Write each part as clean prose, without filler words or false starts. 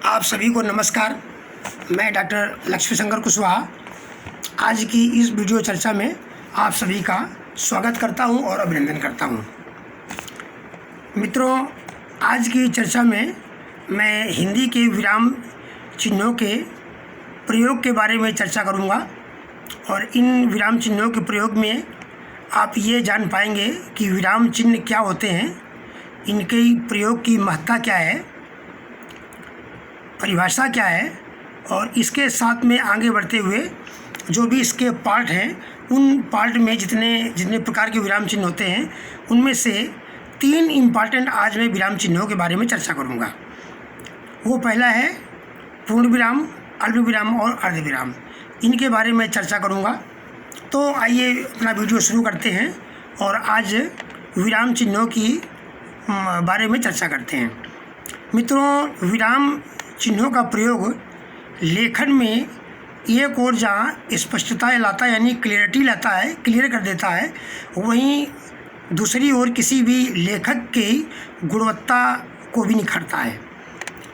आप सभी को नमस्कार। मैं डॉक्टर लक्ष्मी शंकर कुशवाहा आज की इस वीडियो चर्चा में आप सभी का स्वागत करता हूं और अभिनंदन करता हूं। मित्रों, आज की चर्चा में मैं हिंदी के विराम चिन्हों के प्रयोग के बारे में चर्चा करूंगा और इन विराम चिन्हों के प्रयोग में आप ये जान पाएंगे कि विराम चिन्ह क्या होते हैं, इनके प्रयोग की महत्ता क्या है, परिभाषा क्या है, और इसके साथ में आगे बढ़ते हुए जो भी इसके पार्ट हैं उन पार्ट में जितने प्रकार के विराम चिन्ह होते हैं उनमें से 3 इम्पॉर्टेंट आज मैं विराम चिन्हों के बारे में चर्चा करूँगा। वो पहला है पूर्ण विराम, अल्प विराम और अर्ध विराम। इनके बारे में चर्चा करूँगा। तो आइए अपना वीडियो शुरू करते हैं और आज विराम चिन्हों की बारे में चर्चा करते हैं। मित्रों, विराम चिन्हों का प्रयोग लेखन में एक और जहाँ स्पष्टता लाता है यानी क्लियरिटी लाता है, क्लियर कर देता है, वहीं दूसरी ओर किसी भी लेखक की गुणवत्ता को भी निखारता है।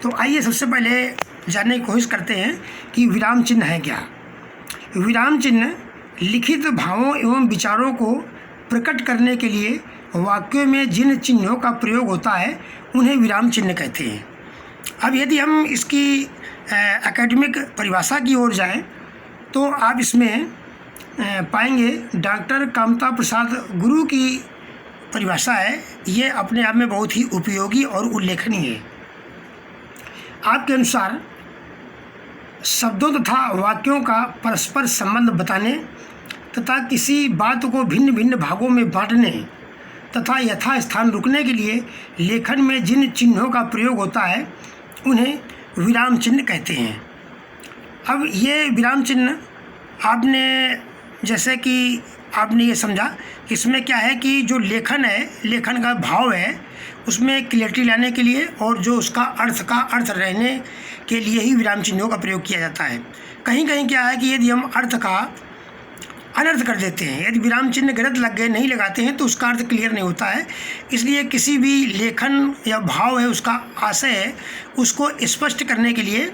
तो आइए सबसे पहले जानने की कोशिश करते हैं कि विराम चिन्ह है क्या। विराम चिन्ह लिखित भावों एवं विचारों को प्रकट करने के लिए वाक्यों में जिन चिन्हों का प्रयोग होता है उन्हें विराम चिन्ह कहते हैं। अब यदि हम इसकी एकेडमिक परिभाषा की ओर जाएं तो आप इसमें पाएंगे डॉक्टर कामता प्रसाद गुरु की परिभाषा है। ये अपने आप में बहुत ही उपयोगी और उल्लेखनीय है। आपके अनुसार शब्दों तथा वाक्यों का परस्पर संबंध बताने तथा किसी बात को भिन्न भिन्न भागों में बांटने तथा यथास्थान रुकने के लिए लेखन में जिन चिन्हों का प्रयोग होता है उन्हें विराम चिन्ह कहते हैं। अब ये विराम चिन्ह आपने जैसे कि आपने ये समझा, इसमें क्या है कि जो लेखन है, लेखन का भाव है, उसमें क्लियरिटी लाने के लिए और जो उसका अर्थ रहने के लिए ही विराम चिन्हों का प्रयोग किया जाता है। कहीं कहीं क्या है कि यदि हम अर्थ का अनर्थ कर देते हैं, यदि विराम चिन्ह गलत लग गए, नहीं लगाते हैं, तो उसका अर्थ क्लियर नहीं होता है। इसलिए किसी भी लेखन या भाव है, उसका आशय है, उसको स्पष्ट करने के लिए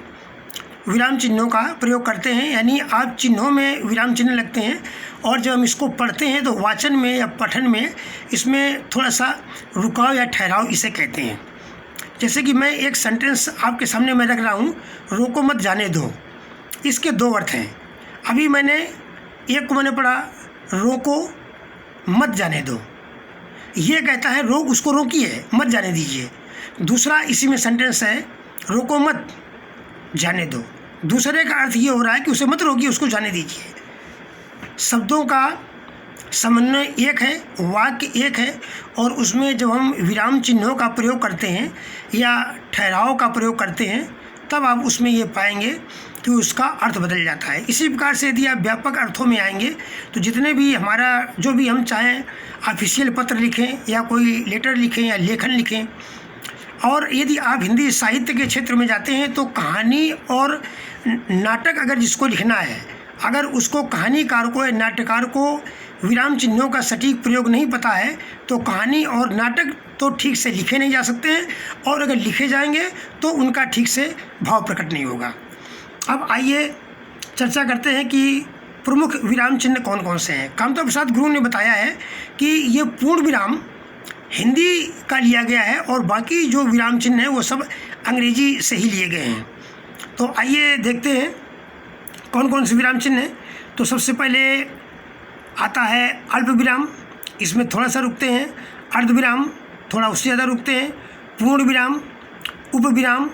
विराम चिन्हों का प्रयोग करते हैं। यानी आप चिन्हों में विराम चिन्ह लगते हैं और जब हम इसको पढ़ते हैं तो वाचन में या पठन में इसमें थोड़ा सा रुकाव या ठहराव इसे कहते हैं। जैसे कि मैं एक सेंटेंस आपके सामने मैं रख रहा हूँ, रोको मत जाने दो। इसके 2 अर्थ हैं। अभी मैंने एक को मैंने पढ़ा, रोको मत जाने दो। ये कहता है रोक, उसको रोकिए, मत जाने दीजिए। दूसरा इसी में सेंटेंस है, रोको मत जाने दो। दूसरे का अर्थ ये हो रहा है कि उसे मत रोकिए, उसको जाने दीजिए। शब्दों का समन्वय एक है, वाक्य एक है, और उसमें जब हम विराम चिन्हों का प्रयोग करते हैं या ठहराव का प्रयोग करते हैं तब आप उसमें ये पाएंगे कि उसका अर्थ बदल जाता है। इसी प्रकार से यदि आप व्यापक अर्थों में आएंगे तो जितने भी हमारा जो भी हम चाहें ऑफिशियल पत्र लिखें या कोई लेटर लिखें या लेखन लिखें, और यदि आप हिंदी साहित्य के क्षेत्र में जाते हैं तो कहानी और नाटक अगर जिसको लिखना है, अगर उसको कहानीकार को या नाट्यकार को विराम चिन्हों का सटीक प्रयोग नहीं पता है तो कहानी और नाटक तो ठीक से लिखे नहीं जा सकते हैं, और अगर लिखे जाएंगे तो उनका ठीक से भाव प्रकट नहीं होगा। अब आइए चर्चा करते हैं कि प्रमुख विराम चिन्ह कौन कौन से हैं। कामता प्रसाद गुरु ने बताया है कि ये पूर्ण विराम हिंदी का लिया गया है और बाकी जो विराम चिन्ह हैं वो सब अंग्रेजी से ही लिए गए हैं। तो आइए देखते हैं कौन कौन से विराम चिन्ह हैं। तो सबसे पहले आता है अल्प विराम, इसमें थोड़ा सा रुकते हैं। अर्ध विराम, थोड़ा उससे ज़्यादा रुकते हैं। पूर्ण विराम, उप विराम,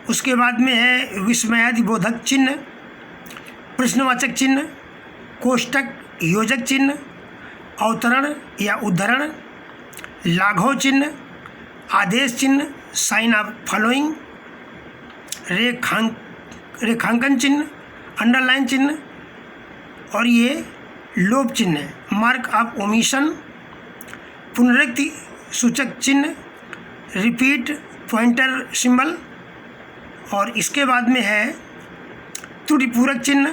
उसके बाद में है विस्मयादिबोधक चिन्ह, प्रश्नवाचक चिन्ह, कोष्टक योजक चिन्ह, अवतरण या उद्धरण, लाघव चिन्ह, आदेश चिन्ह, साइन ऑफ फॉलोइंग, रेखांकन चिन्ह, अंडरलाइन चिन्ह, और ये लोप चिन्ह, मार्क ऑफ ओमिशन, पुनरुक्ति सूचक चिन्ह, रिपीट पॉइंटर सिंबल, और इसके बाद में है त्रुटिपूरक चिन्ह,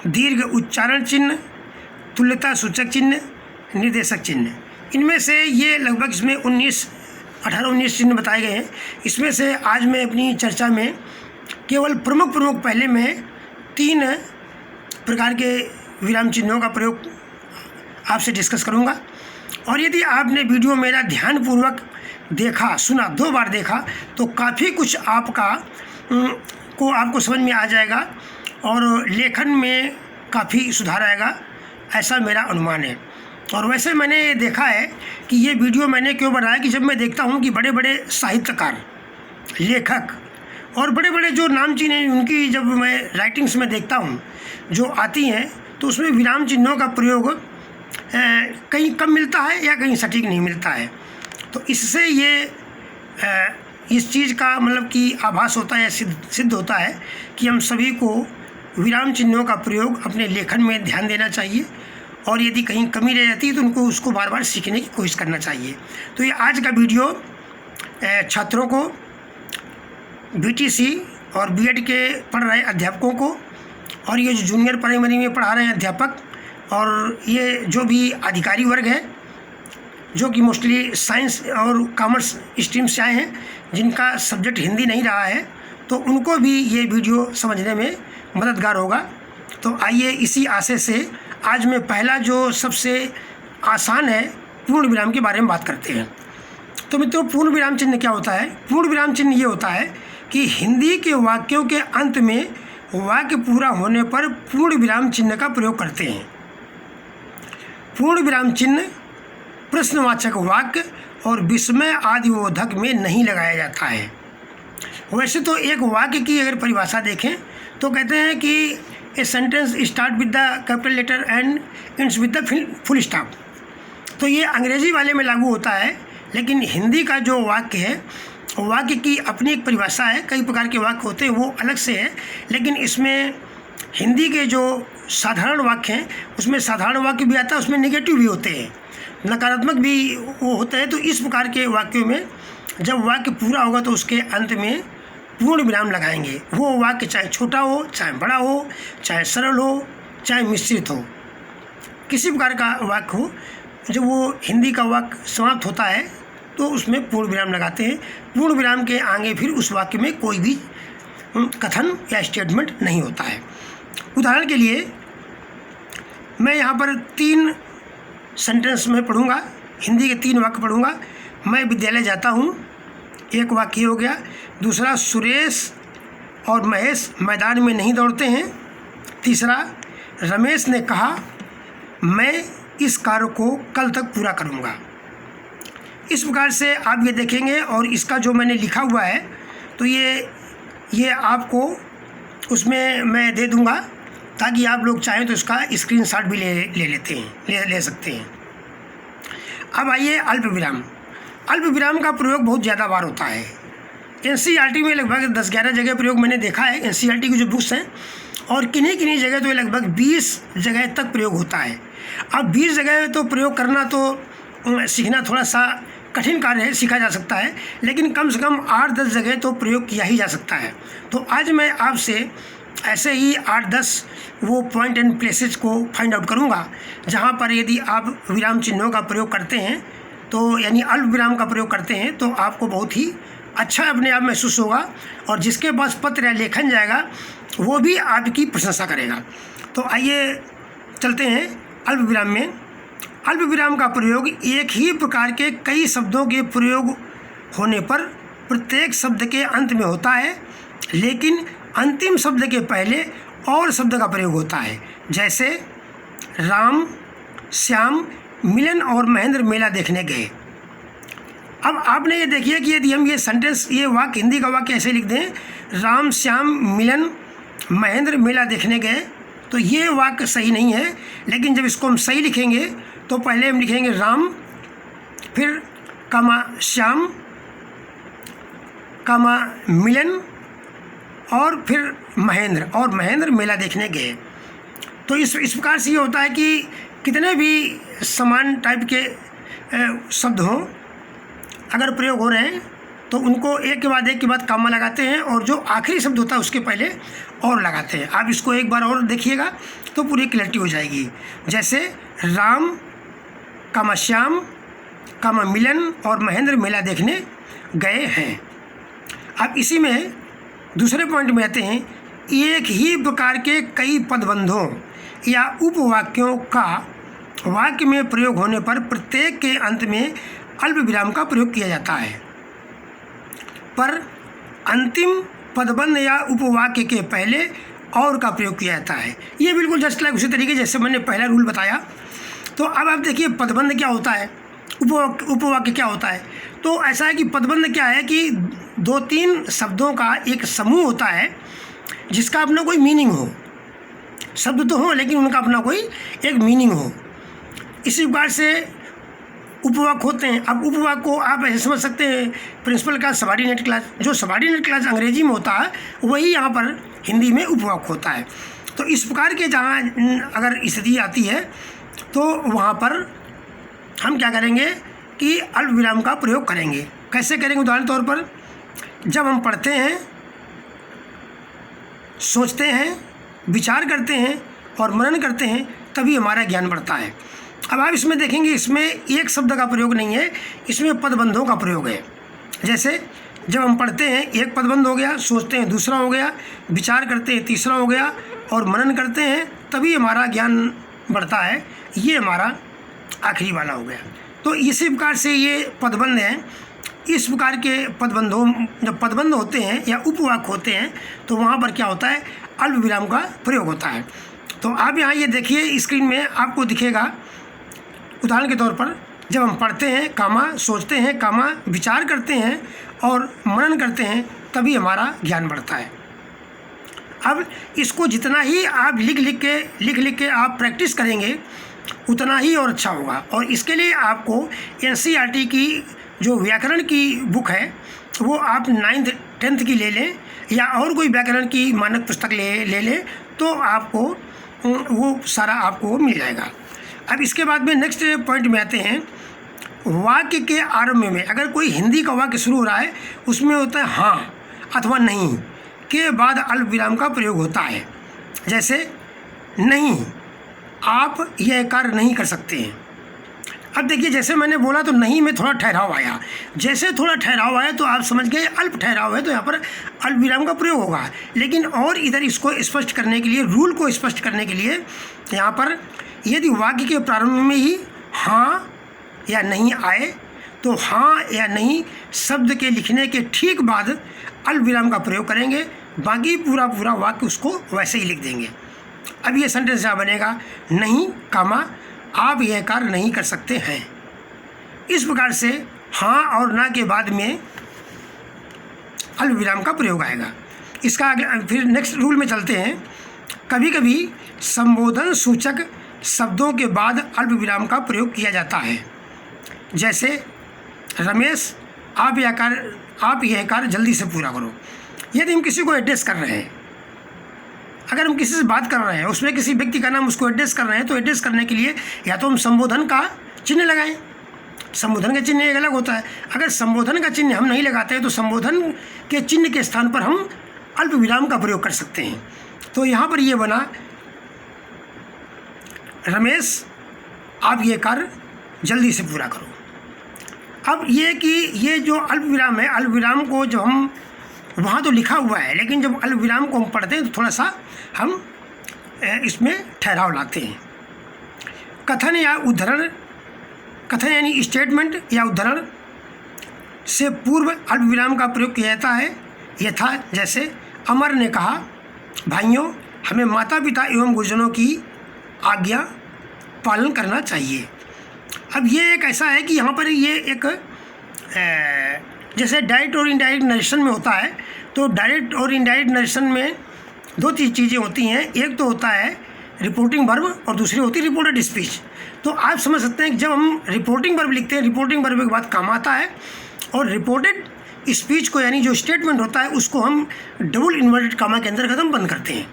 दीर्घ उच्चारण चिन्ह, तुल्यता सूचक चिन्ह, निर्देशक चिन्ह। इनमें से ये लगभग इसमें 19 18-19 चिन्ह बताए गए हैं। इसमें से आज मैं अपनी चर्चा में केवल प्रमुख पहले मैं 3 प्रकार के विराम चिन्हों का प्रयोग आपसे डिस्कस करूंगा। और यदि आपने वीडियो मेरा ध्यानपूर्वक देखा, सुना, 2 बार देखा, तो काफ़ी कुछ आपको समझ में आ जाएगा और लेखन में काफ़ी सुधार आएगा, ऐसा मेरा अनुमान है। और वैसे मैंने देखा है कि ये वीडियो मैंने क्यों बनाया कि जब मैं देखता हूँ कि बड़े बड़े साहित्यकार, लेखक और बड़े बड़े जो नामचीन हैं, उनकी जब मैं राइटिंग्स में देखता हूँ जो आती हैं, तो उसमें विराम चिन्हों का प्रयोग कहीं कम मिलता है या कहीं सटीक नहीं मिलता है। तो इससे इस चीज़ का मतलब कि आभास होता है, सिद्ध होता है कि हम सभी को विराम चिन्हों का प्रयोग अपने लेखन में ध्यान देना चाहिए और यदि कहीं कमी रह जाती है तो उसको बार बार सीखने की कोशिश करना चाहिए। तो ये आज का वीडियो छात्रों को, बीटीसी और बीएड के पढ़ रहे अध्यापकों को, और ये जो जूनियर प्राइमरी में पढ़ा रहे हैं अध्यापक, और ये जो भी अधिकारी वर्ग है जो कि मोस्टली साइंस और कॉमर्स स्ट्रीम से आए हैं, जिनका सब्जेक्ट हिंदी नहीं रहा है, तो उनको भी ये वीडियो समझने में मददगार होगा। तो आइए इसी आशय से आज मैं पहला जो सबसे आसान है पूर्ण विराम के बारे में बात करते हैं। तो मित्रों, पूर्ण विराम चिन्ह क्या होता है? पूर्ण विराम चिन्ह ये होता है कि हिंदी के वाक्यों के अंत में वाक्य पूरा होने पर पूर्ण विराम चिन्ह का प्रयोग करते हैं। पूर्ण विराम चिन्ह प्रश्नवाचक वाक्य और विस्मय आदि बोधक में नहीं लगाया जाता है। वैसे तो एक वाक्य की अगर परिभाषा देखें तो कहते हैं कि a sentence start with the capital letter and ends with the full stop. तो ये अंग्रेजी वाले में लागू होता है, लेकिन हिंदी का जो वाक्य है, वाक्य की अपनी एक परिभाषा है। कई प्रकार के वाक्य होते हैं, वो अलग से है, लेकिन इसमें हिंदी के जो साधारण वाक्य हैं उसमें साधारण वाक्य भी आता है, उसमें नेगेटिव भी होते हैं, नकारात्मक भी वो होते हैं। तो इस प्रकार के वाक्यों में जब वाक्य पूरा होगा तो उसके अंत में पूर्ण विराम लगाएंगे। वो वाक्य चाहे छोटा हो, चाहे बड़ा हो, चाहे सरल हो, चाहे मिश्रित हो, किसी प्रकार का वाक्य हो, जब वो हिंदी का वाक्य समाप्त होता है तो उसमें पूर्ण विराम लगाते हैं। पूर्ण विराम के आगे फिर उस वाक्य में कोई भी कथन या स्टेटमेंट नहीं होता है। उदाहरण के लिए मैं यहाँ पर 3 सेंटेंस में पढ़ूँगा, हिंदी के 3 वाक्य पढ़ूँगा। मैं विद्यालय जाता हूँ, एक वाक्य हो गया। दूसरा, सुरेश और महेश मैदान में नहीं दौड़ते हैं। तीसरा, रमेश ने कहा मैं इस कार्य को कल तक पूरा करूँगा। इस प्रकार से आप ये देखेंगे, और इसका जो मैंने लिखा हुआ है तो ये आपको उसमें मैं दे दूँगा, ताकि आप लोग चाहें तो इसका स्क्रीनशॉट भी ले सकते हैं। अब आइए अल्प विराम। अल्प विराम का प्रयोग बहुत ज़्यादा बार होता है। एनसीईआरटी में लगभग 10-11 जगह प्रयोग मैंने देखा है, एनसीईआरटी की जो बुक्स हैं, और किन्हीं जगह तो लगभग 20 जगह तक प्रयोग होता है। अब 20 जगह तो प्रयोग करना तो सीखना थोड़ा सा कठिन कार्य है, सीखा जा सकता है, लेकिन कम से कम 8-10 जगह तो प्रयोग किया ही जा सकता है। तो आज मैं आपसे ऐसे ही 8-10 वो पॉइंट एंड प्लेसेस को फाइंड आउट करूँगा, जहाँ पर यदि आप विराम चिन्हों का प्रयोग करते हैं, तो यानी अल्प विराम का प्रयोग करते हैं, तो आपको बहुत ही अच्छा अपने आप महसूस होगा, और जिसके पास पत्र या लेखन जाएगा वो भी आपकी प्रशंसा करेगा। तो आइए चलते हैं अल्प विराम में। अल्प विराम का प्रयोग एक ही प्रकार के कई शब्दों के प्रयोग होने पर प्रत्येक शब्द के अंत में होता है, लेकिन अंतिम शब्द के पहले और शब्द का प्रयोग होता है। जैसे राम श्याम मिलन और महेंद्र मेला देखने गए। अब आपने ये देखिए कि यदि हम ये सेंटेंस, ये वाक्य, हिंदी का वाक्य ऐसे लिख दें, राम श्याम मिलन महेंद्र मेला देखने गए, तो ये वाक्य सही नहीं है। लेकिन जब इसको हम सही लिखेंगे तो पहले हम लिखेंगे राम, फिर कमा श्याम, कमा मिलन, और फिर महेंद्र, और महेंद्र मेला देखने गए। तो इस प्रकार से ये होता है कि कितने भी समान टाइप के शब्द हों, अगर प्रयोग हो रहे हैं तो उनको एक के बाद कॉमा लगाते हैं, और जो आखिरी शब्द होता है उसके पहले और लगाते हैं। आप इसको एक बार और देखिएगा तो पूरी क्लैरिटी हो जाएगी। जैसे राम, कमा श्याम, मिलन और महेंद्र मेला देखने गए हैं। अब इसी में दूसरे पॉइंट में आते हैं, एक ही प्रकार के कई पदबंधों या उपवाक्यों का वाक्य में प्रयोग होने पर प्रत्येक के अंत में अल्प विराम का प्रयोग किया जाता है, पर अंतिम पदबंध या उपवाक्य के पहले और का प्रयोग किया जाता है। ये बिल्कुल जस्ट लाइक उसी तरीके जैसे मैंने पहला रूल बताया। तो अब आप देखिए पदबंध क्या होता है, उपवाक्य क्या होता है। तो ऐसा है कि पदबंध क्या है कि 2-3 शब्दों का एक समूह होता है जिसका अपना कोई मीनिंग हो। शब्द तो हो लेकिन उनका अपना कोई एक मीनिंग हो, इसी प्रकार से उपवाक्य होते हैं। अब उपवाक्य को आप ऐसे समझ सकते हैं, प्रिंसिपल क्लास, सबॉर्डिनेट क्लास। जो सबॉर्डिनेट क्लास अंग्रेजी में होता है वही यहाँ पर हिंदी में उपवाक्य होता है। तो इस प्रकार के जहाँ अगर स्थिति आती है तो वहाँ पर हम क्या करेंगे कि अल्प विराम का प्रयोग करेंगे। कैसे करेंगे? उदाहरण तौर पर जब हम पढ़ते हैं, सोचते हैं, विचार करते हैं और मनन करते हैं तभी हमारा ज्ञान बढ़ता है। अब आप इसमें देखेंगे, इसमें एक शब्द का प्रयोग नहीं है, इसमें पदबंधों का प्रयोग है। जैसे जब हम पढ़ते हैं एक पदबंध हो गया, सोचते हैं दूसरा हो गया, विचार करते हैं तीसरा हो गया और मनन करते हैं तभी हमारा ज्ञान बढ़ता है, ये हमारा आखिरी वाला हो गया। तो इसी प्रकार से ये पदबंध हैं। इस प्रकार के पदबंधों, जब पदबंध होते हैं या उपवाक्य होते हैं तो वहाँ पर क्या होता है, अल्प विराम का प्रयोग होता है। तो आप यहाँ ये देखिए स्क्रीन में आपको दिखेगा, उदाहरण के तौर पर जब हम पढ़ते हैं कामा, सोचते हैं कामा, विचार करते हैं और मनन करते हैं तभी हमारा ज्ञान बढ़ता है। अब इसको जितना ही आप लिख के आप प्रैक्टिस करेंगे उतना ही और अच्छा होगा। और इसके लिए आपको NCERT की जो व्याकरण की बुक है वो आप 9th 10th की ले लें या और कोई व्याकरण की मानक पुस्तक ले लें तो आपको वो सारा आपको मिल जाएगा। अब इसके बाद में नेक्स्ट पॉइंट में आते हैं, वाक्य के आरंभ में अगर कोई हिंदी का वाक्य शुरू हो रहा है उसमें होता है हाँ अथवा नहीं के बाद अल्प विराम का प्रयोग होता है। जैसे नहीं, आप यह कार्य नहीं कर सकते हैं। अब देखिए जैसे मैंने बोला तो नहीं में थोड़ा ठहराव आया, जैसे थोड़ा ठहराव आया तो आप समझ गए अल्प ठहराव है तो यहाँ पर अल्प विराम का प्रयोग होगा। लेकिन और इधर इसको स्पष्ट करने के लिए, रूल को स्पष्ट करने के लिए यहाँ पर यदि वाक्य के प्रारंभ में ही हाँ या नहीं आए तो हाँ या नहीं शब्द के लिखने के ठीक बाद अल्प विराम का प्रयोग करेंगे, बाकी पूरा वाक्य उसको वैसे ही लिख देंगे। अब ये सेंटेंस यहाँ बनेगा, नहीं कामा आप यह कार्य नहीं कर सकते हैं। इस प्रकार से हाँ और ना के बाद में अल्प विराम का प्रयोग आएगा। इसका फिर नेक्स्ट रूल में चलते हैं। कभी कभी संबोधन सूचक शब्दों के बाद अल्प विराम का प्रयोग किया जाता है। जैसे रमेश आप यह कार्य जल्दी से पूरा करो। यदि हम किसी को एड्रेस कर रहे हैं, अगर हम किसी से बात कर रहे हैं, उसमें किसी व्यक्ति का नाम उसको एड्रेस कर रहे हैं तो एड्रेस करने के लिए या तो हम संबोधन का चिन्ह लगाएं। संबोधन का चिन्ह एक अलग होता है। अगर संबोधन का चिन्ह हम नहीं लगाते हैं तो संबोधन के चिन्ह के स्थान पर हम अल्प विराम का प्रयोग कर सकते हैं। तो यहाँ पर ये बना, रमेश आप ये कार्य जल्दी से पूरा करो। अब ये कि ये जो अल्प विराम है, अल्प विराम को जो हम वहाँ तो लिखा हुआ है लेकिन जब अल्प विराम को हम पढ़ते हैं तो थोड़ा सा हम इसमें ठहराव लाते हैं। कथन या उद्धरण, कथन यानी स्टेटमेंट या उद्धरण से पूर्व अल्प विराम का प्रयोग किया जाता है। यथा जैसे अमर ने कहा, भाइयों हमें माता पिता एवं गुरुजनों की आज्ञा पालन करना चाहिए। अब ये एक ऐसा है कि यहाँ पर ये एक जैसे डायरेक्ट और इनडायरेक्ट नरेशन में होता है, तो डायरेक्ट और इनडायरेक्ट नरेशन में दो चीज़ें होती हैं। एक तो होता है रिपोर्टिंग वर्ब और दूसरी होती है रिपोर्टेड स्पीच। तो आप समझ सकते हैं कि जब हम रिपोर्टिंग वर्ब लिखते हैं, रिपोर्टिंग वर्ब के बाद काम आता है और रिपोर्टेड स्पीच को यानी जो स्टेटमेंट होता है उसको हम डबल इन्वर्टेड कामा के अंदर ख़त्म बंद करते हैं।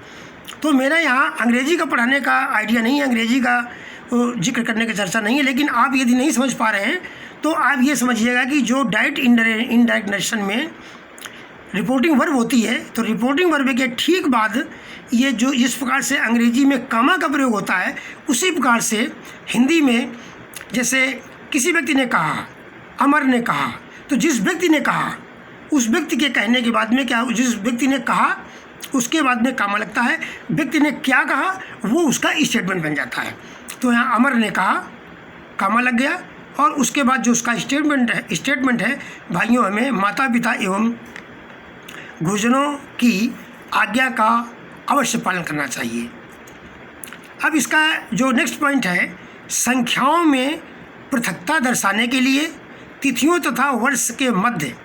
तो मेरा यहाँ अंग्रेजी का पढ़ाने का आइडिया नहीं है, अंग्रेजी का जिक्र करने की चर्चा नहीं है, लेकिन आप यदि नहीं समझ पा रहे हैं तो आप ये समझिएगा कि जो डायरेक्ट इनडायरेक्ट नरेशन में रिपोर्टिंग वर्ब होती है तो रिपोर्टिंग वर्ब के ठीक बाद ये जो इस प्रकार से अंग्रेजी में कामा का प्रयोग होता है उसी प्रकार से हिंदी में जैसे किसी व्यक्ति ने कहा अमर ने कहा। तो जिस व्यक्ति ने कहा, उस व्यक्ति के कहने के बाद में क्या, जिस व्यक्ति ने कहा उसके बाद में कामा लगता है। व्यक्ति ने क्या कहा वो उसका स्टेटमेंट बन जाता है। तो यहाँ अमर ने कहा, कामा लग गया, और उसके बाद जो उसका स्टेटमेंट है भाइयों, हमें माता पिता एवं गुरुजनों की आज्ञा का अवश्य पालन करना चाहिए। अब इसका जो नेक्स्ट पॉइंट है, संख्याओं में पृथकता दर्शाने के लिए तिथियों तथा वर्ष के मध्य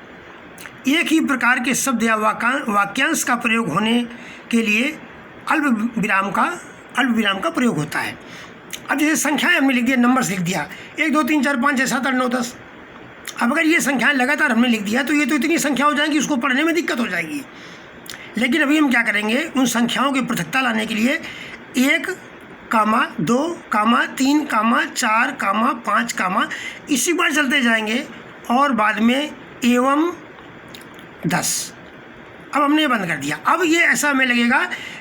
एक ही प्रकार के शब्द या वाक्यांश का प्रयोग होने के लिए अल्प विराम का प्रयोग होता है। अब जैसे संख्याएं हमने लिख दिया, नंबर्स लिख दिया, 1 2 3 4 5 6 7 8 9 10। अब अगर ये संख्याएं लगातार हमने लिख दिया तो ये तो इतनी संख्या हो जाएगी, उसको पढ़ने में दिक्कत हो जाएगी। लेकिन अभी हम क्या करेंगे, उन संख्याओं की पृथकता लाने के लिए 1, 2, 3, 4, 5 इसी बार चलते जाएंगे, और बाद में एवं 10। अब हमने ये बंद कर दिया। अब ये ऐसा हमें लगेगा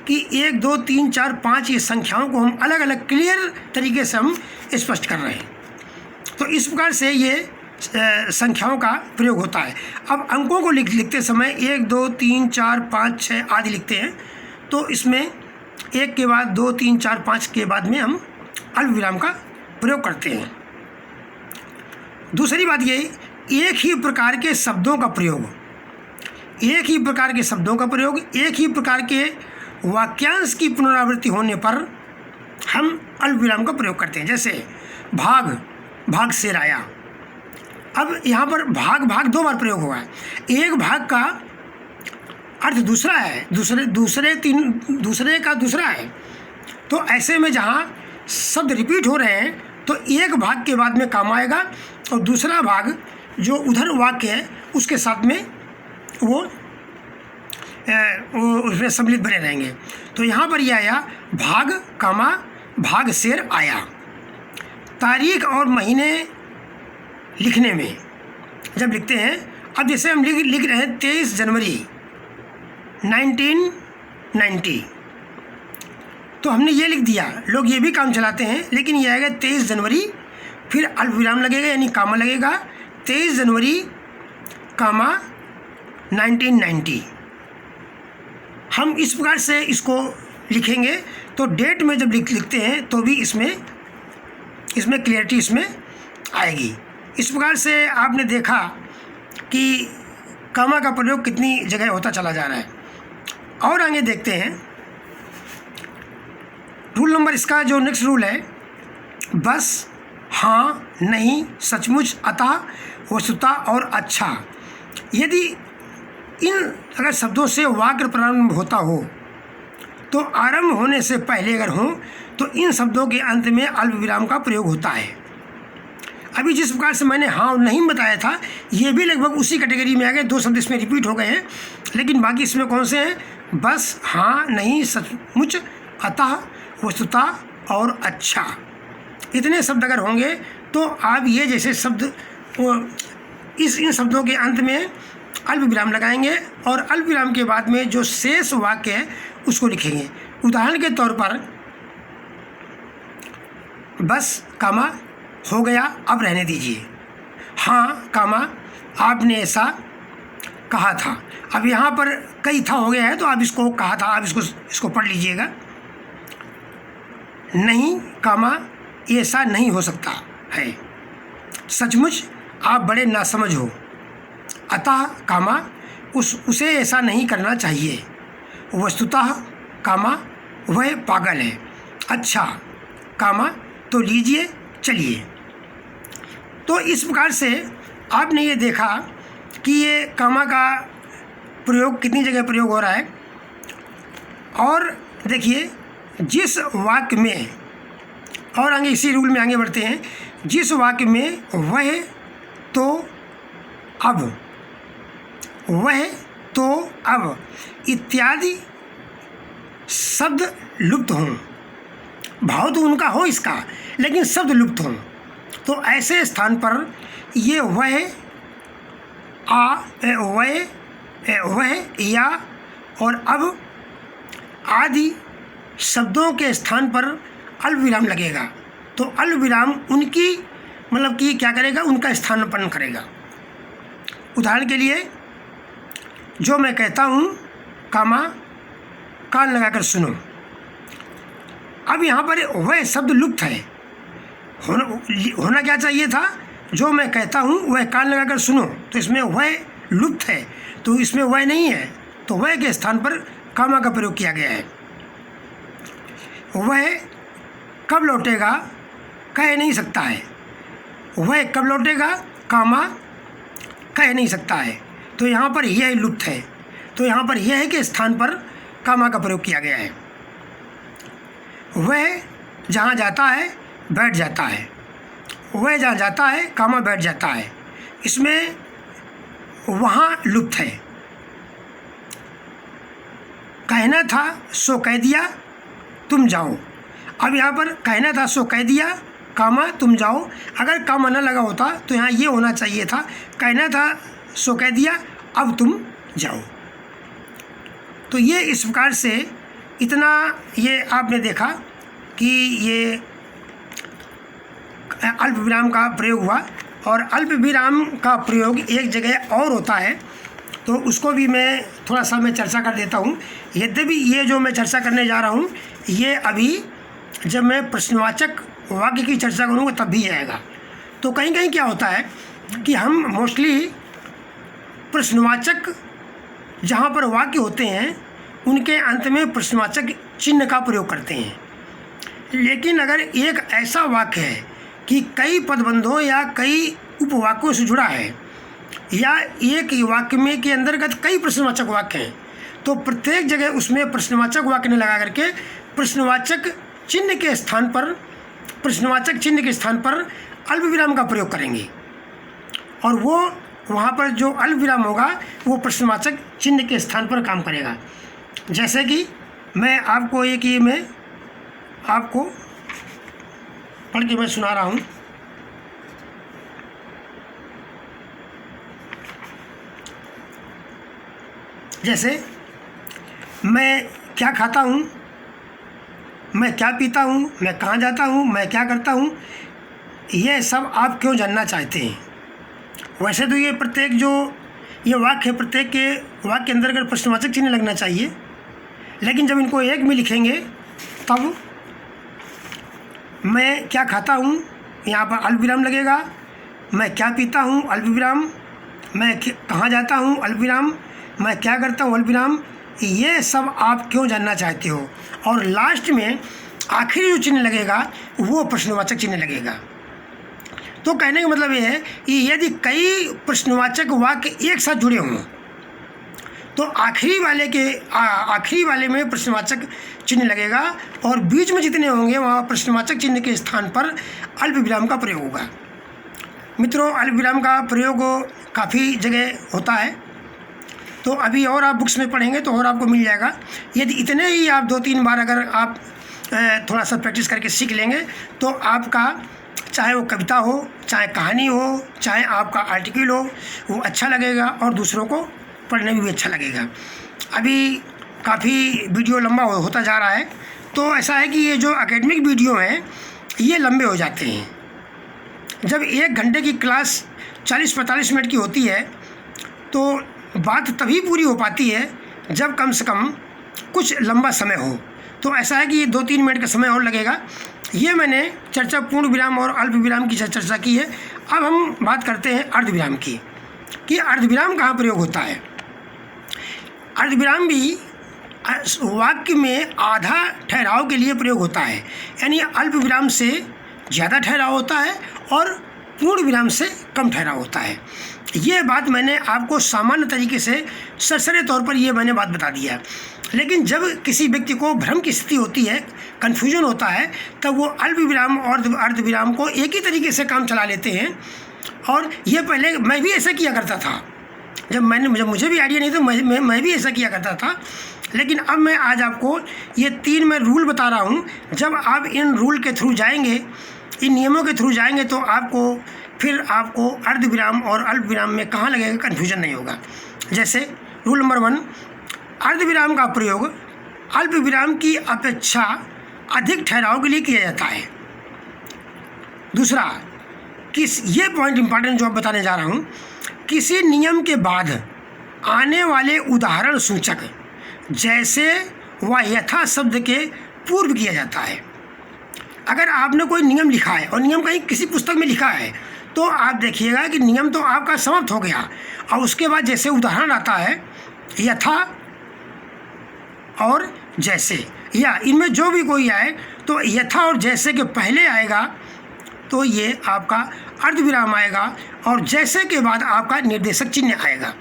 कि 1 2 3 4 5 ये संख्याओं को हम अलग अलग क्लियर तरीके से हम स्पष्ट कर रहे हैं। तो इस प्रकार से ये संख्याओं का प्रयोग होता है। अब अंकों को लिखते समय 1 2 3 4 5 6 आदि लिखते हैं, तो इसमें 1 के बाद 2 3 4 5 के बाद में हम अल्प विराम का प्रयोग करते हैं। दूसरी बात ये, एक ही प्रकार के शब्दों का प्रयोग, एक ही प्रकार के वाक्यांश की पुनरावृत्ति होने पर हम अल्प विराम का प्रयोग करते हैं। जैसे भाग से आया। अब यहाँ पर भाग 2 बार प्रयोग हुआ है। एक भाग का अर्थ दूसरा है, दूसरे का दूसरा है। तो ऐसे में जहाँ शब्द रिपीट हो रहे हैं तो एक भाग के बाद में काम आएगा, और दूसरा भाग जो उधर वाक्य है उसके साथ में वो उसमें सम्मिलित बने रहेंगे। तो यहाँ पर यह आया भाग शेर आया। तारीख और महीने लिखने में जब लिखते हैं, अब जैसे हम लिख रहे हैं 23 जनवरी 1990, तो हमने ये लिख दिया। लोग ये भी काम चलाते हैं, लेकिन ये आएगा 23 जनवरी, फिर अल्प विराम लगेगा यानी कामा लगेगा, 23 जनवरी 1990। हम इस प्रकार से इसको लिखेंगे। तो डेट में जब लिखते हैं तो भी इसमें क्लियरिटी इसमें आएगी। इस प्रकार से आपने देखा कि कामा का प्रयोग कितनी जगह होता चला जा रहा है। और आगे देखते हैं रूल नंबर, इसका जो नेक्स्ट रूल है, बस, हाँ, नहीं, सचमुच, अतः, वस्तुतः और अच्छा। यदि इन अगर शब्दों से वाक्य प्रारंभ होता हो तो आरंभ होने से पहले अगर हो तो इन शब्दों के अंत में अल्प विराम का प्रयोग होता है। अभी जिस प्रकार से मैंने हाँ और नहीं बताया था, ये भी लगभग उसी कैटेगरी में आ गए। 2 शब्द इसमें रिपीट हो गए हैं, लेकिन बाकी इसमें कौन से हैं? बस, हाँ, नहीं, सचमुच, अतः, वस्तुतः और अच्छा। इतने शब्द अगर होंगे तो आप ये जैसे शब्द इन शब्दों के अंत में अल्प विराम लगाएंगे, और अल्प विराम के बाद में जो शेष वाक्य है उसको लिखेंगे। उदाहरण के तौर पर, बस, कामा, हो गया, अब रहने दीजिए। हाँ, कामा, आपने ऐसा कहा था। अब यहाँ पर कई था हो गया है, तो आप इसको कहा था, आप इसको पढ़ लीजिएगा। नहीं, कामा, ऐसा नहीं हो सकता है। सचमुच आप बड़े नासमझ हो। अतः, कामा, उसे ऐसा नहीं करना चाहिए। वस्तुतः, कामा, वह पागल है। अच्छा, कामा, तो लीजिए, चलिए। तो इस प्रकार से आपने ये देखा कि ये कामा का प्रयोग कितनी जगह प्रयोग हो रहा है। और देखिए, जिस वाक्य में, और आगे इसी रूल में आगे बढ़ते हैं, जिस वाक्य में वह तो अब इत्यादि शब्द लुप्त हों, भाव तो उनका हो इसका, लेकिन शब्द लुप्त हों, तो ऐसे स्थान पर ये वह, या और अब आदि शब्दों के स्थान पर अल्प विराम लगेगा। तो अल्प विराम उनकी मतलब कि क्या करेगा, उनका स्थानापन्न करेगा। उदाहरण के लिए, जो मैं कहता हूँ, कामा, कान लगाकर सुनो। अब यहाँ पर वह शब्द लुप्त है। होना क्या चाहिए था, जो मैं कहता हूँ वह कान लगाकर सुनो, तो इसमें वह लुप्त है, तो इसमें वह नहीं है, तो वह के स्थान पर कामा का प्रयोग किया गया है। वह कब लौटेगा कह नहीं सकता है। वह कब लौटेगा, कामा, कह नहीं सकता है, तो यहाँ पर यह लुप्त है, तो यहाँ पर यह के स्थान पर कामा का प्रयोग किया गया है। वह जहाँ जाता है बैठ जाता है। वह जहाँ जाता है, कामा, बैठ जाता है, इसमें वहाँ लुप्त है। कहना था सो कह दिया, तुम जाओ। अब यहाँ पर कहना था सो कह दिया, कामा, तुम जाओ। अगर कामा न लगा होता तो यहाँ ये होना चाहिए था, कहना था सो कह दिया, अब तुम जाओ। तो ये इस प्रकार से इतना ये आपने देखा कि ये अल्प विराम का प्रयोग हुआ। और अल्प विराम का प्रयोग एक जगह और होता है, तो उसको भी मैं थोड़ा सा चर्चा कर देता हूँ। यद्यपि ये जो मैं चर्चा करने जा रहा हूँ, ये अभी जब मैं प्रश्नवाचक वाक्य की चर्चा करूँगा तब भी आएगा। तो कहीं कहीं क्या होता है कि हम मोस्टली प्रश्नवाचक जहाँ पर वाक्य होते हैं उनके अंत में प्रश्नवाचक चिन्ह का प्रयोग करते हैं। लेकिन अगर एक ऐसा वाक्य है कि कई पदबंधों या कई उपवाक्यों से जुड़ा है, या एक वाक्य में के अंतर्गत कई प्रश्नवाचक वाक्य हैं, तो प्रत्येक जगह उसमें प्रश्नवाचक वाक्य ने लगा करके प्रश्नवाचक चिन्ह के स्थान पर अल्प विराम का प्रयोग करेंगे। और वो वहाँ पर जो अल्प विराम होगा वो प्रश्नवाचक चिन्ह के स्थान पर काम करेगा। जैसे कि मैं आपको मैं आपको पढ़ के मैं सुना रहा हूँ। जैसे मैं क्या खाता हूँ, मैं क्या पीता हूँ, मैं कहाँ जाता हूँ, मैं क्या करता हूँ, यह सब आप क्यों जानना चाहते हैं। वैसे तो ये प्रत्येक जो ये वाक्य है, प्रत्येक के वाक्य के अंतर्गत प्रश्नवाचक चिन्ह लगना चाहिए, लेकिन जब इनको एक में लिखेंगे तब मैं क्या खाता हूँ, यहाँ पर अल्प विराम लगेगा। मैं क्या पीता हूँ, अल्प विराम। मैं कहाँ जाता हूँ, अल्प विराम। मैं क्या करता हूँ, अल्प विराम। ये सब आप क्यों जानना चाहते हो। और लास्ट में आखिरी जो चिन्ह लगेगा वो प्रश्नवाचक चिन्ह लगेगा। तो कहने का मतलब ये है कि यदि कई प्रश्नवाचक वाक्य एक साथ जुड़े हों तो आखिरी वाले में प्रश्नवाचक चिन्ह लगेगा, और बीच में जितने होंगे वहाँ प्रश्नवाचक चिन्ह के स्थान पर अल्प विराम का प्रयोग होगा। मित्रों, अल्प विराम का प्रयोग काफ़ी जगह होता है, तो अभी और आप बुक्स में पढ़ेंगे तो और आपको मिल जाएगा। यदि इतने ही आप 2-3 बार अगर आप थोड़ा सा प्रैक्टिस करके सीख लेंगे तो आपका चाहे वो कविता हो, चाहे कहानी हो, चाहे आपका आर्टिकल हो, वो अच्छा लगेगा और दूसरों को पढ़ने में भी अच्छा लगेगा। अभी काफ़ी वीडियो लंबा होता जा रहा है, तो ऐसा है कि ये जो एकेडमिक वीडियो हैं ये लंबे हो जाते हैं। जब 1 घंटे की क्लास 40-45 मिनट की होती है तो बात तभी पूरी हो पाती है जब कम से कम कुछ लंबा समय हो। तो ऐसा है कि ये 2-3 मिनट का समय और लगेगा। ये मैंने चर्चा पूर्ण विराम और अल्प विराम की चर्चा की है। अब हम बात करते हैं अर्धविराम की, कि अर्धविराम कहाँ प्रयोग होता है। अर्धविराम भी वाक्य में आधा ठहराव के लिए प्रयोग होता है, यानी अल्प विराम से ज़्यादा ठहराव होता है और पूर्ण विराम से कम ठहराव होता है। ये बात मैंने आपको सामान्य तरीके से सरसरे तौर पर ये मैंने बात बता दिया। लेकिन जब किसी व्यक्ति को भ्रम की स्थिति होती है, कन्फ्यूजन होता है, तब वो अल्प विराम और अर्धविराम को एक ही तरीके से काम चला लेते हैं। और ये पहले मैं भी ऐसा किया करता था, जब मुझे भी आइडिया नहीं था मैं भी ऐसा किया करता था। लेकिन अब मैं आज आपको ये 3 मैं रूल बता रहा हूँ। जब आप इन रूल के थ्रू जाएंगे, इन नियमों के थ्रू जाएंगे, तो आपको अर्धविराम और अल्प विराम में कहाँ लगेगा कन्फ्यूजन नहीं होगा। जैसे रूल नंबर 1, अर्धविराम का प्रयोग अल्प विराम की अपेक्षा अधिक ठहराव के लिए किया जाता है। दूसरा, ये पॉइंट इंपॉर्टेंट जो अब बताने जा रहा हूँ, किसी नियम के बाद आने वाले उदाहरण सूचक जैसे व यथा शब्द के पूर्व किया जाता है। अगर आपने कोई नियम लिखा है और नियम कहीं किसी पुस्तक में लिखा है तो आप देखिएगा कि नियम तो आपका समाप्त हो गया और उसके बाद जैसे उदाहरण आता है यथा और जैसे, या इनमें जो भी कोई आए तो यथा और जैसे के पहले आएगा तो ये आपका अर्धविराम आएगा और जैसे के बाद आपका निर्देशक चिन्ह आएगा।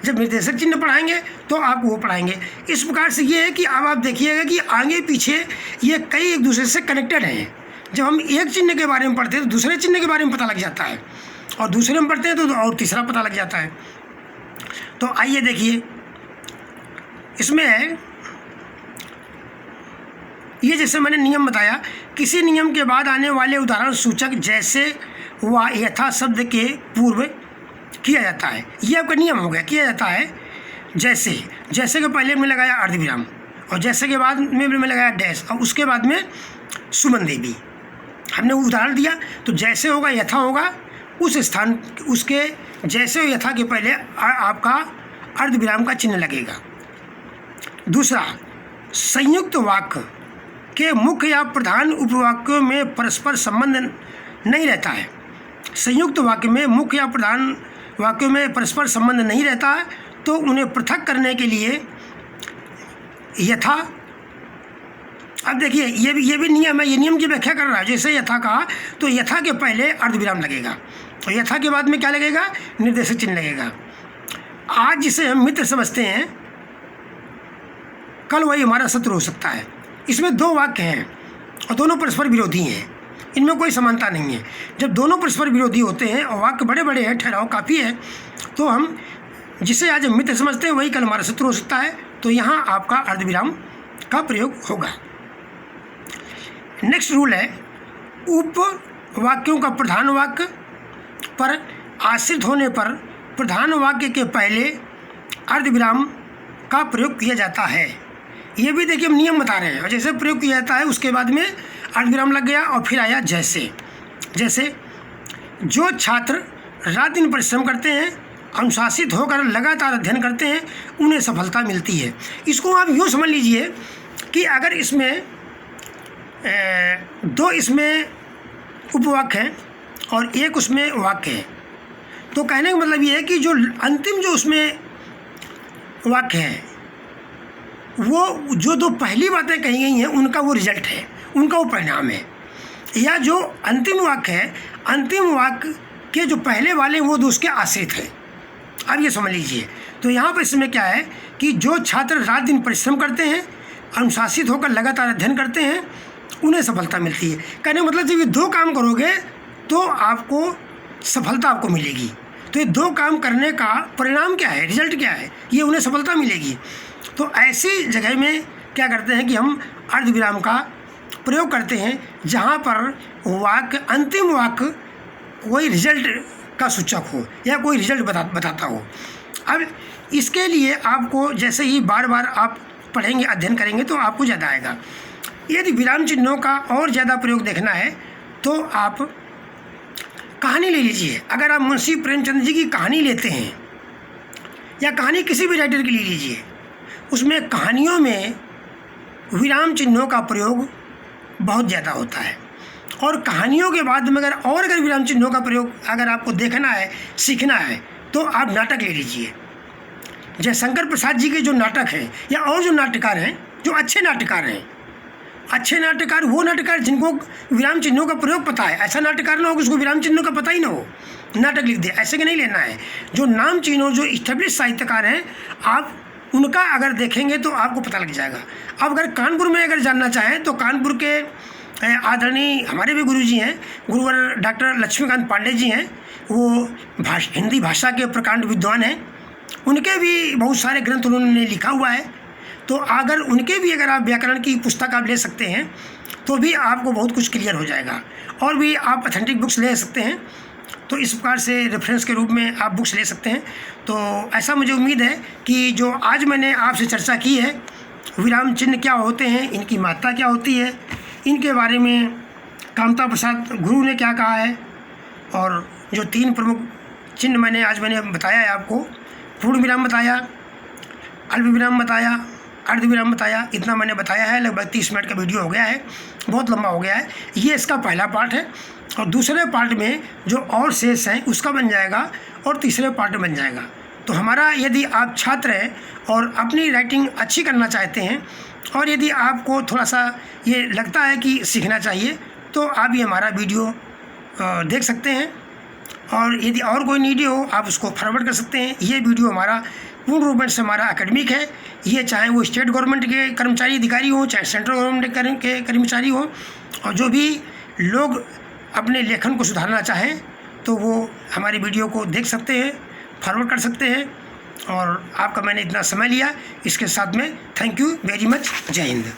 जब निर्देशक चिन्ह पढ़ाएंगे तो आप वो पढ़ाएंगे। इस प्रकार से ये है कि अब आप देखिएगा कि आगे पीछे ये कई एक दूसरे से कनेक्टेड हैं। जब हम एक चिन्ह के बारे में पढ़ते हैं तो दूसरे चिन्ह के बारे में पता लग जाता है और दूसरे में पढ़ते हैं तो और तीसरा पता लग जाता है। तो आइए देखिए, इसमें है ये जैसे मैंने नियम बताया, किसी नियम के बाद आने वाले उदाहरण सूचक जैसे व यथा शब्द के पूर्व किया जाता है। ये आपका नियम हो गया, किया जाता है जैसे। जैसे के पहले में लगाया अर्धविराम और जैसे के बाद में लगाया डैश और उसके बाद में सुमन देवी। हमने उदाहरण दिया तो जैसे होगा यथा होगा, उस स्थान उसके जैसे यथा के पहले आपका अर्धविराम का चिन्ह लगेगा। दूसरा, संयुक्त वाक्य के मुख्य या प्रधान उपवाक्यों में परस्पर संबंध नहीं रहता है। संयुक्त वाक्य में मुख्य या प्रधान वाक्यों में परस्पर संबंध नहीं रहता है तो उन्हें पृथक करने के लिए यथा, अब देखिए ये भी नियम है, ये नियम की व्याख्या कर रहा है। जैसे यथा कहा तो यथा के पहले अर्धविराम लगेगा और यथा के बाद में क्या लगेगा, निर्देशक चिन्ह लगेगा। आज जिसे हम मित्र समझते हैं कल वही हमारा शत्रु हो सकता है। इसमें दो वाक्य हैं और दोनों परस्पर विरोधी हैं, इनमें कोई समानता नहीं है। जब दोनों परस्पर विरोधी होते हैं और वाक्य बड़े बड़े हैं, ठहराव काफ़ी है, तो हम जिसे आज हम मित्र समझते हैं वही कल हमारा शत्रु हो सकता है। तो यहाँ आपका अर्धविराम का प्रयोग होगा। नेक्स्ट रूल है, उपवाक्यों का प्रधान वाक्य पर आश्रित होने पर प्रधान वाक्य के पहले अर्धविराम का प्रयोग किया जाता है। ये भी देखिए हम नियम बता रहे हैं और जैसे प्रयोग किया जाता है उसके बाद में अर्धविराम लग गया और फिर आया जैसे। जैसे जो छात्र रात दिन परिश्रम करते हैं, अनुशासित होकर लगातार अध्ययन करते हैं, उन्हें सफलता मिलती है। इसको आप यूँ समझ लीजिए कि अगर इसमें दो इसमें उपवाक्य हैं और एक उसमें वाक्य है, तो कहने का मतलब ये है कि जो अंतिम जो उसमें वाक्य है वो जो दो पहली बातें कही गई हैं उनका वो रिजल्ट है, उनका वो परिणाम है। या जो अंतिम वाक्य है, अंतिम वाक्य के जो पहले वाले वो दो उसके आश्रित हैं। अब ये समझ लीजिए। तो यहाँ पर इसमें क्या है कि जो छात्र रात दिन परिश्रम करते हैं, अनुशासित होकर लगातार अध्ययन करते हैं, उन्हें सफलता मिलती है। कहने का मतलब जब ये दो काम करोगे तो आपको सफलता आपको मिलेगी। तो ये दो काम करने का परिणाम क्या है, रिजल्ट क्या है, ये उन्हें सफलता मिलेगी। तो ऐसी जगह में क्या करते हैं कि हम अर्धविराम का प्रयोग करते हैं जहाँ पर वाक्य अंतिम वाक्य कोई रिजल्ट का सूचक हो या कोई रिजल्ट बताता हो। अब इसके लिए आपको जैसे ही बार बार आप पढ़ेंगे, अध्ययन करेंगे तो आपको ज़्यादा आएगा। यदि विराम चिन्हों का और ज़्यादा प्रयोग देखना है तो आप कहानी ले लीजिए। अगर आप मुंशी प्रेमचंद जी की कहानी लेते हैं या कहानी किसी भी राइटर की ले लीजिए, उसमें कहानियों में विराम चिन्हों का प्रयोग बहुत ज़्यादा होता है। और कहानियों के बाद में अगर विराम चिन्हों का प्रयोग अगर आपको देखना है, सीखना है, तो आप नाटक ले लीजिए। जयशंकर प्रसाद जी के जो नाटक हैं या और जो नाटककार हैं, जो अच्छे नाटककार हैं, अच्छे नाटककार वो नाटककार जिनको विराम चिन्हों का प्रयोग पता है। ऐसा नाटककार ना हो कि उसको विराम चिन्हों का पता ही ना हो, नाटक लिख दे, ऐसे के नहीं लेना है। जो नाम चिन्हों, जो इस्टेब्लिश साहित्यकार हैं, आप उनका अगर देखेंगे तो आपको पता लग जाएगा। अब अगर कानपुर में अगर जानना चाहें तो कानपुर के आदरणीय हमारे भी गुरुजी हैं, गुरुवर डॉक्टर लक्ष्मीकांत पांडे जी हैं, वो हिंदी भाषा के प्रकांड विद्वान हैं। उनके भी बहुत सारे ग्रंथ उन्होंने लिखा हुआ है। तो अगर उनके भी अगर आप व्याकरण की पुस्तक आप ले सकते हैं तो भी आपको बहुत कुछ क्लियर हो जाएगा। और भी आप ऑथेंटिक बुक्स ले सकते हैं, तो इस प्रकार से रेफरेंस के रूप में आप बुक्स ले सकते हैं। तो ऐसा मुझे उम्मीद है कि जो आज मैंने आपसे चर्चा की है, विराम चिन्ह क्या होते हैं, इनकी महत्ता क्या होती है, इनके बारे में कामता प्रसाद गुरु ने क्या कहा है, और जो 3 प्रमुख चिन्ह मैंने बताया है आपको, पूर्ण विराम बताया, अल्प विराम बताया, अर्ध विराम बताया, इतना मैंने बताया है। लगभग 30 मिनट का वीडियो हो गया है, बहुत लंबा हो गया है। ये इसका पहला पार्ट है और दूसरे पार्ट में जो और शेष हैं उसका बन जाएगा और तीसरे पार्ट में बन जाएगा। तो हमारा, यदि आप छात्र हैं और अपनी राइटिंग अच्छी करना चाहते हैं और यदि आपको थोड़ा सा ये लगता है कि सीखना चाहिए, तो आप ये हमारा वीडियो देख सकते हैं और यदि और कोई नीडी हो आप उसको फॉरवर्ड कर सकते हैं। ये वीडियो हमारा पूर्ण रूप से हमारा एकेडमिक है। ये चाहे वो स्टेट गवर्नमेंट के कर्मचारी अधिकारी हो, चाहे सेंट्रल गवर्नमेंट के कर्मचारी हो, और जो भी लोग अपने लेखन को सुधारना चाहें तो वो हमारी वीडियो को देख सकते हैं, फॉरवर्ड कर सकते हैं। और आपका मैंने इतना समय लिया, इसके साथ में थैंक यू वेरी मच। जय हिंद।